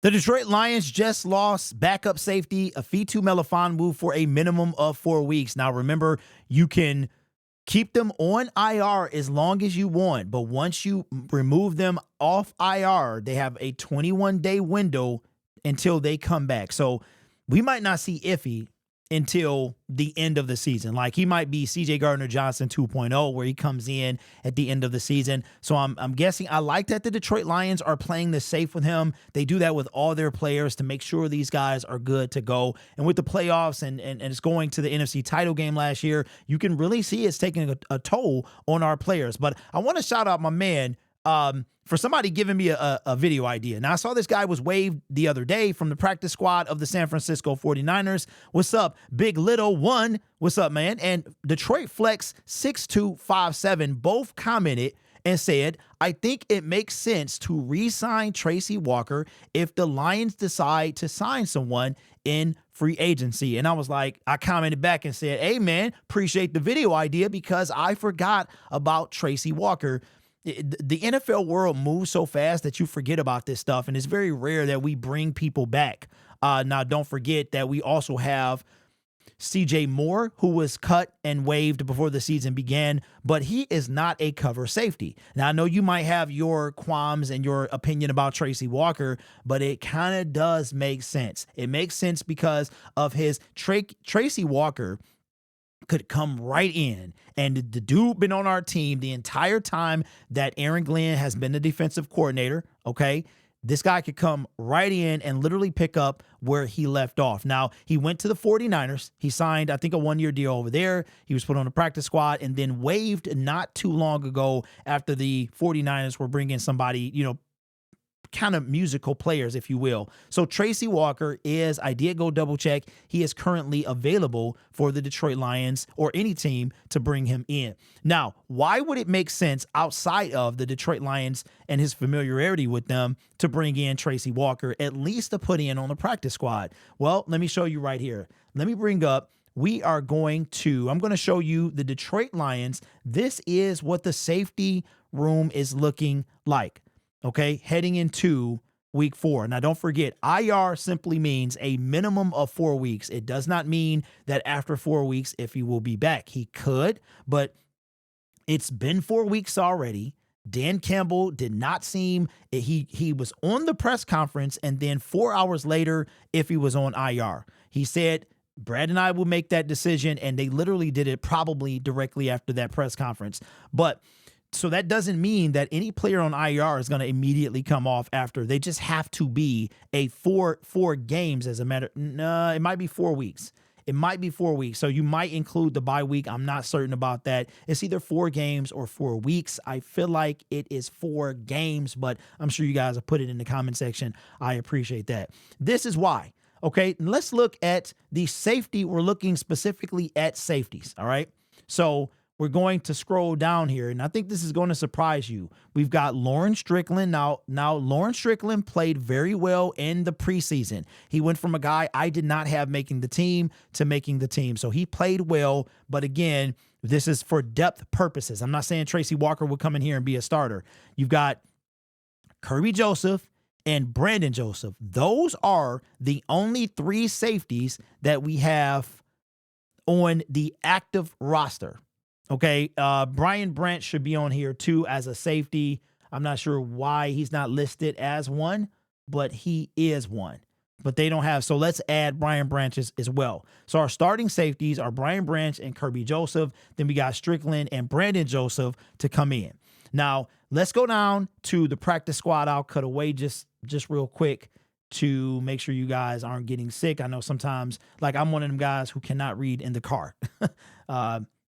The Detroit Lions just lost backup safety Afitu Melifonwu for a minimum of 4 weeks. Now, remember, you can keep them on IR as long as you want, but once you remove them off IR, they have a 21-day window until they come back. So we might not see Iffy until the end of the season. Like, he might be CJ Gardner-Johnson 2.0, where he comes in at the end of the season. So I'm guessing, I like that the Detroit Lions are playing this safe with him. They do that with all their players to make sure these guys are good to go. And with the playoffs and it's going to the NFC title game last year, you can really see it's taking a toll on our players. But I want to shout out my man, for somebody giving me a video idea. Now, I saw this guy was waived the other day from the practice squad of the San Francisco 49ers. What's up, Big Little One? What's up, man? And Detroit Flex 6257 both commented and said, I think it makes sense to re-sign Tracy Walker if the Lions decide to sign someone in free agency. And I was like, I commented back and said, hey, man, appreciate the video idea because I forgot about Tracy Walker. The NFL world moves so fast that you forget about this stuff, and it's very rare that we bring people back. Now, don't forget that we also have CJ Moore, who was cut and waived before the season began, but he is not a cover safety. Now, I know you might have your qualms and your opinion about Tracy Walker, but it kind of does make sense. It makes sense because of his Tracy Walker could come right in, and the dude been on our team the entire time that Aaron Glenn has been the defensive coordinator. Okay, this guy could come right in and literally pick up where he left off. Now, he went to the 49ers. He signed, I think, a one-year deal over there. He was put on the practice squad and then waived not too long ago after the 49ers were bringing somebody, kind of musical players, if you will. So Tracy Walker is, I did go double check, he is currently available for the Detroit Lions or any team to bring him in. Now, why would it make sense outside of the Detroit Lions and his familiarity with them to bring in Tracy Walker, at least to put in on the practice squad? Well, let me show you right here. Let me bring up, I'm going to show you the Detroit Lions. This is what the safety room is looking like. Okay, heading into week 4. Now, don't forget, IR simply means a minimum of 4 weeks. It does not mean that after 4 weeks, if he will be back. He could, but it's been 4 weeks already. Dan Campbell did not seem, he was on the press conference, and then 4 hours later, if he was on IR. He said, Brad and I will make that decision, and they literally did it probably directly after that press conference. But so that doesn't mean that any player on IR is going to immediately come off after. They just have to be a four games as a matter. No, it might be 4 weeks. It might be 4 weeks. So you might include the bye week. I'm not certain about that. It's either 4 games or 4 weeks. I feel like it is 4 games, but I'm sure you guys will put it in the comment section. I appreciate that. This is why. Okay, let's look at the safety. We're looking specifically at safeties. All right. So we're going to scroll down here, and I think this is going to surprise you. We've got Lauren Strickland. Now Lauren Strickland played very well in the preseason. He went from a guy I did not have making the team to making the team. So he played well, but again, this is for depth purposes. I'm not saying Tracy Walker will come in here and be a starter. You've got Kirby Joseph and Brandon Joseph. Those are the only 3 safeties that we have on the active roster. Okay, Brian Branch should be on here too as a safety. I'm not sure why he's not listed as one, but he is one. But they don't have, so let's add Brian Branch as well. So our starting safeties are Brian Branch and Kirby Joseph. Then we got Strickland and Brandon Joseph to come in. Now, let's go down to the practice squad. I'll cut away just real quick to make sure you guys aren't getting sick. I know sometimes, like, I'm one of them guys who cannot read in the car.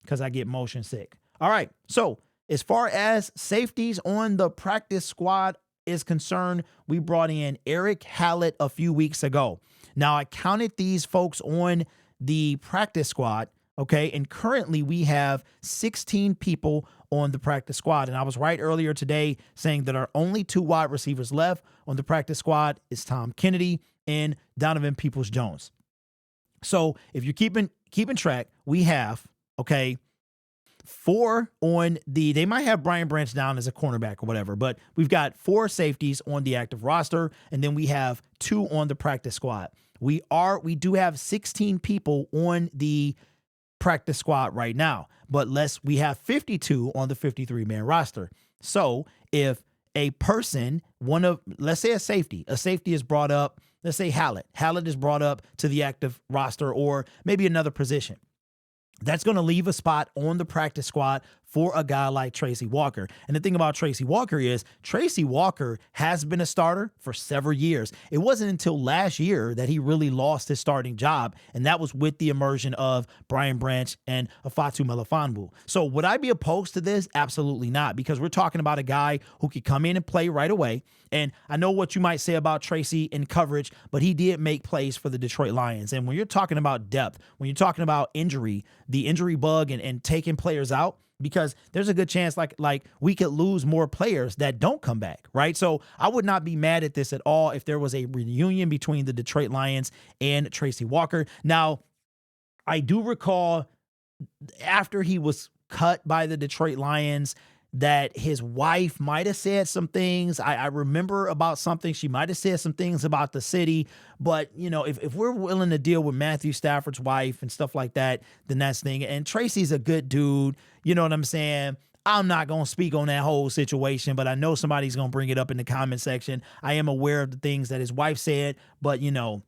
Because I get motion sick. All right, so as far as safeties on the practice squad is concerned, we brought in Eric Hallett a few weeks ago. Now, I counted these folks on the practice squad, okay, and currently we have 16 people on the practice squad. And I was right earlier today saying that our only 2 wide receivers left on the practice squad is Tom Kennedy and Donovan Peoples-Jones. So if you're keeping track, we have, okay, 4 on they might have Brian Branch down as a cornerback or whatever, but we've got 4 safeties on the active roster, and then we have 2 on the practice squad. We do have 16 people on the practice squad right now, but we have 52 on the 53-man roster. So if a person, let's say a safety is brought up, let's say Hallett is brought up to the active roster, or maybe another position, that's going to leave a spot on the practice squad for a guy like Tracy Walker. And the thing about Tracy Walker is Tracy Walker has been a starter for several years. It wasn't until last year that he really lost his starting job, and that was with the immersion of Brian Branch and Afatu Melifonwu. So would I be opposed to this? Absolutely not, because we're talking about a guy who could come in and play right away. And I know what you might say about Tracy in coverage, but he did make plays for the Detroit Lions. And when you're talking about depth, when you're talking about injury, the injury bug and taking players out, because there's a good chance like we could lose more players that don't come back, right? So I would not be mad at this at all if there was a reunion between the Detroit Lions and Tracy Walker. Now, I do recall after he was cut by the Detroit Lions that his wife might have said some things. I remember about something. She might have said some things about the city. But, you know, if we're willing to deal with Matthew Stafford's wife and stuff like that, then that's the thing. And Tracy's a good dude. You know what I'm saying? I'm not going to speak on that whole situation, but I know somebody's going to bring it up in the comment section. I am aware of the things that his wife said, but, you know,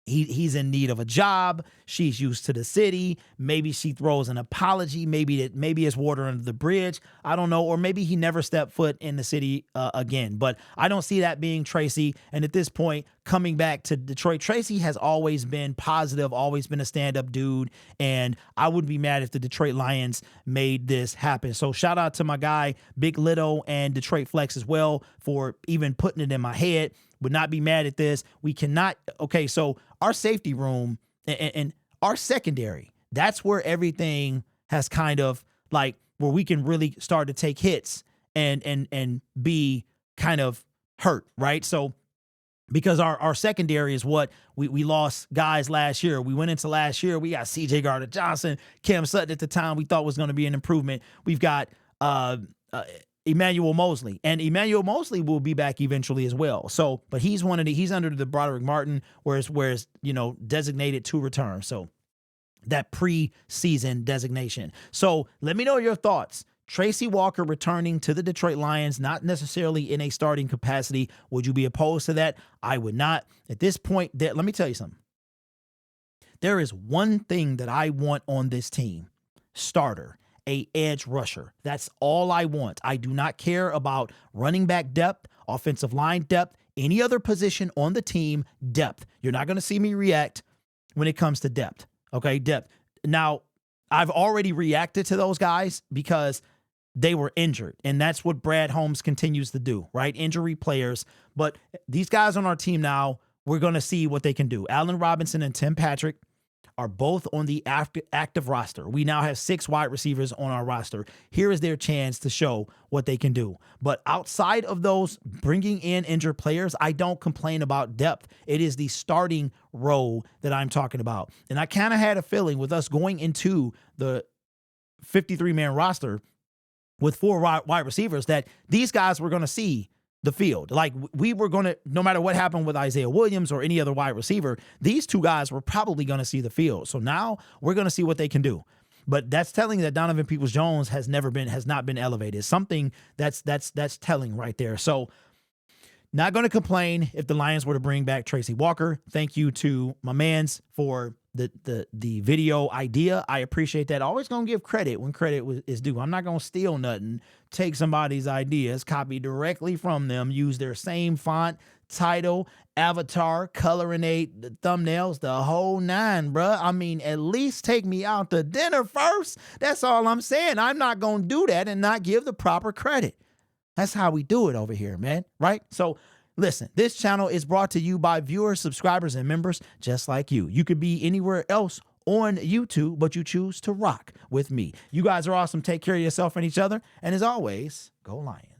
he's in need of a job. She's used to the city. Maybe she throws an apology. Maybe it's water under the bridge. I don't know. Or maybe he never stepped foot in the city again. But I don't see that being Tracy. And at this point, coming back to Detroit, Tracy has always been positive, always been a stand-up dude. And I wouldn't be mad if the Detroit Lions made this happen. So shout out to my guy, Big Litto and Detroit Flex as well for even putting it in my head. Would not be mad at this. We cannot. Okay, so our safety room and our secondary, that's where everything has kind of like where we can really start to take hits and be kind of hurt, right? So because our secondary is what we lost guys last year. We went into last year. We got C.J. Gardner-Johnson, Cam Sutton at the time we thought was going to be an improvement. We've got Emmanuel Mosley, and Emmanuel Mosley will be back eventually as well. So, but he's under the Broderick Martin, whereas you know, designated to return. So that preseason designation. So let me know your thoughts. Tracy Walker returning to the Detroit Lions, not necessarily in a starting capacity. Would you be opposed to that? I would not. At this point, let me tell you something. There is one thing that I want on this team. Starter. A edge rusher. That's all I want. I do not care about running back depth, offensive line depth, any other position on the team depth. You're not going to see me react when it comes to depth. Okay, depth. Now, I've already reacted to those guys because they were injured, and that's what Brad Holmes continues to do, right? Injury players. But these guys on our team now, we're going to see what they can do. Allen Robinson and Tim Patrick are both on the active roster. We now have 6 wide receivers on our roster. Here is their chance to show what they can do. But outside of those bringing in injured players, I don't complain about depth. It is the starting role that I'm talking about. And I kind of had a feeling with us going into the 53-man roster with 4 wide receivers that these guys were going to see the field. Like we were going to, no matter what happened with Isaiah Williams or any other wide receiver, these 2 guys were probably going to see the field. So now we're going to see what they can do. But that's telling that Donovan Peoples-Jones has not been elevated. Something that's telling right there. So not going to complain if the Lions were to bring back Tracy Walker. Thank you to my mans for the video idea. I appreciate that. Always going to give credit when credit is due. I'm not going to steal nothing, take somebody's ideas, copy directly from them, use their same font, title, avatar, colorinate, the thumbnails, the whole 9, bruh. I mean, at least take me out to dinner first. That's all I'm saying. I'm not going to do that and not give the proper credit. That's how we do it over here, man, right? So listen, this channel is brought to you by viewers, subscribers, and members just like you. You could be anywhere else on YouTube, but you choose to rock with me. You guys are awesome. Take care of yourself and each other. And as always, go Lions.